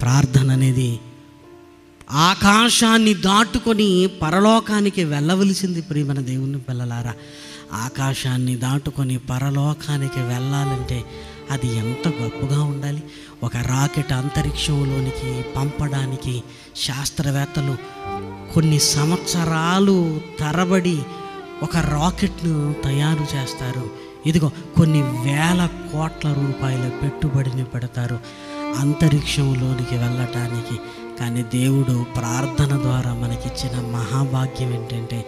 ప్రార్థన అనేది ఆకాశాన్ని దాటుకొని పరలోకానికి వెళ్ళవలసింది. ప్రియమైన దేవుని పిల్లలారా, ఆకాశాన్ని దాటుకొని పరలోకానికి వెళ్ళాలంటే అది ఎంత గొప్పగా ఉండాలి. ఒక రాకెట్ అంతరిక్షంలోనికి పంపడానికి శాస్త్రవేత్తలు కొన్ని సంవత్సరాలు తరబడి ఒక రాకెట్ను తయారు చేస్తారు. ఇదిగో కొన్ని వేల కోట్ల రూపాయల పెట్టుబడిని పెడతారు అంతరిక్షంలోనికి వెళ్ళటానికి. కానీ దేవుడు ప్రార్థన ద్వారా మనకిచ్చిన మహాభాగ్యం ఏంటంటే,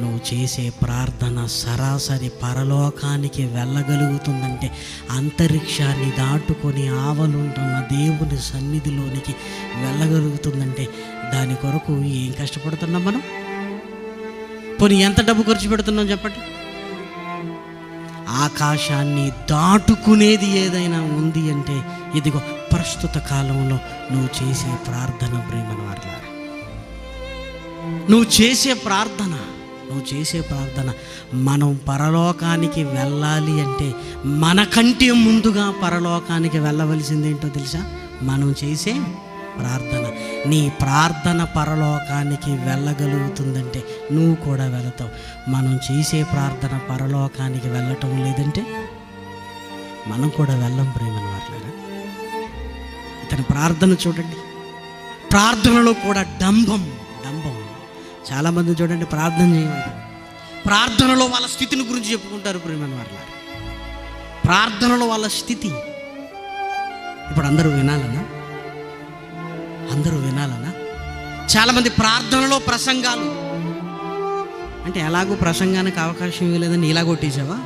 నువ్వు చేసే ప్రార్థన సరాసరి పరలోకానికి వెళ్ళగలుగుతుందంటే, అంతరిక్షాన్ని దాటుకొని ఆవలుంటున్న దేవుని సన్నిధిలోనికి వెళ్ళగలుగుతుందంటే, దాని కొరకు ఏం కష్టపడుతున్నాం మనం? పోనీ ఎంత డబ్బు ఖర్చు పెడుతున్నాం చెప్పండి? ఆకాశాన్ని దాటుకునేది ఏదైనా ఉంది అంటే ఇదిగో ప్రస్తుత కాలంలో నువ్వు చేసే ప్రార్థన. ప్రేమను వారలారా, నువ్వు చేసే ప్రార్థన మనం పరలోకానికి వెళ్ళాలి అంటే మనకంటే ముందుగా పరలోకానికి వెళ్ళవలసిందేంటో తెలుసా? మనం చేసే ప్రార్థన. నీ ప్రార్థన పరలోకానికి వెళ్ళగలుగుతుందంటే నువ్వు కూడా వెళతావు. మనం చేసే ప్రార్థన పరలోకానికి వెళ్ళటం లేదంటే మనం కూడా వెళ్ళం. ప్రేమను వారలారా, ఇతని ప్రార్థన చూడండి. ప్రార్థనలో కూడా డంబం. చాలామంది చూడండి, ప్రార్థన చేయండి, ప్రార్థనలో వాళ్ళ స్థితిని గురించి చెప్పుకుంటారు. ప్రేమను వారలారా, ప్రార్థనలో వాళ్ళ స్థితి ఇప్పుడు అందరూ వినాలన్నా? చాలామంది ప్రార్థనలో ప్రసంగాలు అంటే ఎలాగో ప్రసంగానికి అవకాశం ఇవ్వలేదని ఇలా కొట్టేసావా?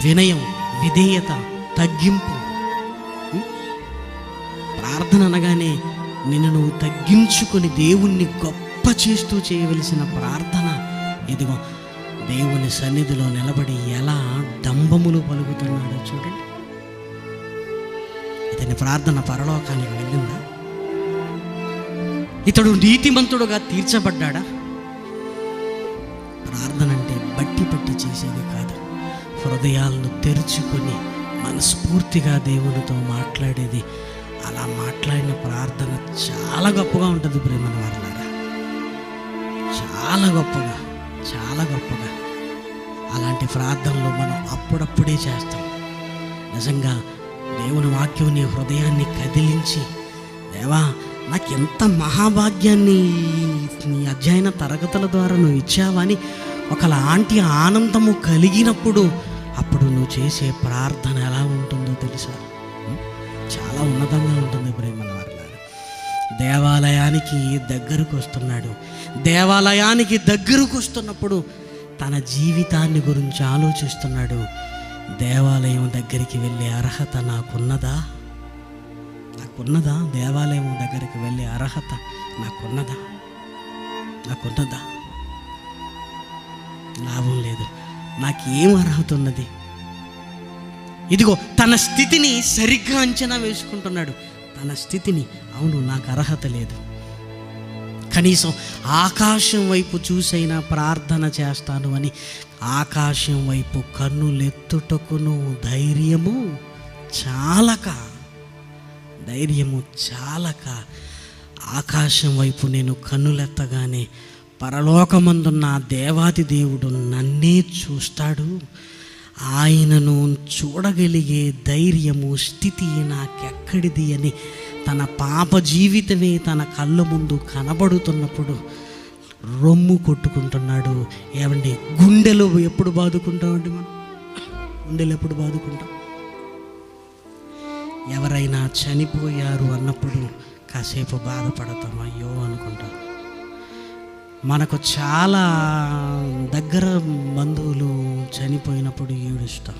వినయం, విధేయత, తగ్గింపు. ప్రార్థన అనగానే నిన్ను నువ్వు తగ్గించుకొని దేవుణ్ణి గొప్ప చేస్తూ చేయవలసిన ప్రార్థన. ఇదిగో దేవుని సన్నిధిలో నిలబడి ఎలా డంబములు పలుకుతున్నాడో చూడండి. ఇతని ప్రార్థన పరలోకానికి వెళ్ళిందా? ఇతడు నీతిమంతుడుగా తీర్చబడ్డాడా? ప్రార్థన అంటే బట్టి చేసేది కాదు, హృదయాలను తెరుచుకొని మనస్ఫూర్తిగా దేవునితో మాట్లాడేది. అలా మాట్లాడిన ప్రార్థన చాలా గొప్పగా ఉంటుంది. ప్రేమను వారలారా, చాలా గొప్పగా. అలాంటి ప్రార్థనలు మనం అప్పుడప్పుడే చేస్తాం. నిజంగా దేవుని వాక్యం నీ హృదయాన్ని కదిలించి, దేవా నాకు ఎంత మహాభాగ్యాన్ని నీ అధ్యయన తరగతుల ద్వారా నువ్వు ఇచ్చావని ఒకలాంటి ఆనందము కలిగినప్పుడు అప్పుడు నువ్వు చేసే ప్రార్థన ఎలా ఉంటుందో తెలుసా? చాలా ఉన్నతంగా ఉంటుంది. ప్రేమల వారలారా, దేవాలయానికి దగ్గరకు వస్తున్నప్పుడు తన జీవితాన్ని గురించి ఆలోచిస్తున్నాడు. దేవాలయం దగ్గరికి వెళ్ళే అర్హత నాకున్నదా? దేవాలయం దగ్గరికి వెళ్ళే అర్హత నాకున్నదా? లాభం లేదు. నాకేం అర్హత ఉన్నది? ఇదిగో తన స్థితిని సరిగ్గా అంచనా వేసుకుంటున్నాడు. తన స్థితిని, అవును నాకు అర్హత లేదు, కనీసం ఆకాశం వైపు చూసైనా ప్రార్థన చేస్తాను అని ఆకాశం వైపు కన్నులెత్తుటకును ధైర్యము చాలక ఆకాశం వైపు నేను కన్నులెత్తగానే పరలోకమందున్న దేవాది దేవుడు నన్నే చూస్తాడు, ఆయనను చూడగలిగే ధైర్యము, స్థితి నాకెక్కడిది అని తన పాప జీవితమే తన కళ్ళ ముందు కనబడుతున్నప్పుడు రొమ్ము కొట్టుకుంటున్నాడు. ఏమండి, గుండెలు ఎప్పుడు బాదుకుంటామండి? మనం గుండెలు ఎప్పుడు బాదుకుంటాం? ఎవరైనా చనిపోయారు అన్నప్పుడు కాసేపు బాధపడతాం, అయ్యో అనుకుంటాం. మనకు చాలా దగ్గర బంధువులు చనిపోయినప్పుడు ఏడుస్తాం.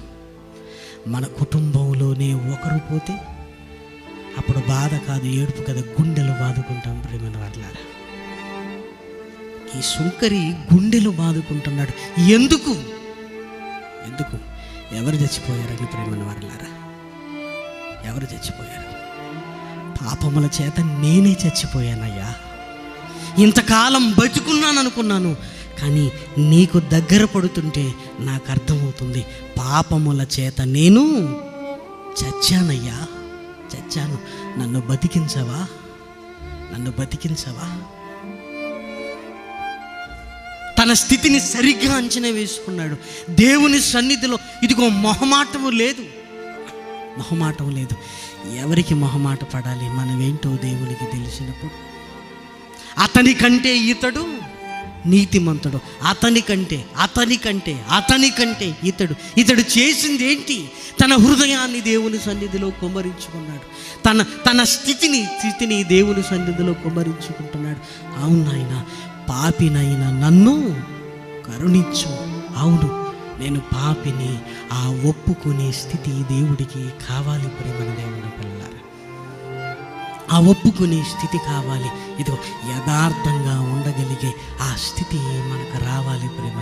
మన కుటుంబంలోనే ఒకరు పోతే అప్పుడు బాధ కాదు, ఏడుపు కదా, గుండెలు బాదుకుంటాం. ప్రేమను వారలారా, ఈ సుంకరి గుండెలు బాదుకుంటున్నాడు. ఎందుకు? ఎవరు చచ్చిపోయారని? ప్రేమను వారలారా, ఎవరు చచ్చిపోయారు? పాపముల చేత నేనే చచ్చిపోయానయ్యా. ఇంతకాలం బతుకున్నాను అనుకున్నాను, కానీ నీకు దగ్గర పడుతుంటే నాకు అర్థమవుతుంది, పాపముల చేత నేను చచ్చానయ్యా, చచ్చాను, నన్ను బతికించవా, నన్ను బతికించవా. తన స్థితిని సరిగ్గా అంచనా వేసుకున్నాడు. దేవుని సన్నిధిలో ఇదిగో మొహమాటము లేదు, మొహమాటం లేదు. ఎవరికి మొహమాట పడాలి? మనమేంటో దేవునికి తెలిసినప్పుడు. అతని కంటే ఇతడు నీతిమంతుడు, అతని కంటే ఇతడు చేసింది ఏంటి? తన హృదయాన్ని దేవుని సన్నిధిలో కుమ్మరించుకున్నాడు. తన స్థితిని దేవుని సన్నిధిలో కుమ్మరించుకుంటున్నాడు. అవును నాయన, పాపినైనా నన్ను కరుణించు. అవును, నేను పాపిని. ఆ ఒప్పుకునే స్థితి దేవుడికి కావాలి. ప్రేమ దేవుని పిల్లలారా, ఆ ఒప్పుకునే స్థితి కావాలి. ఇదిగో యథార్థంగా ఉండగలిగే ఆ స్థితి మనకు రావాలి ప్రేమ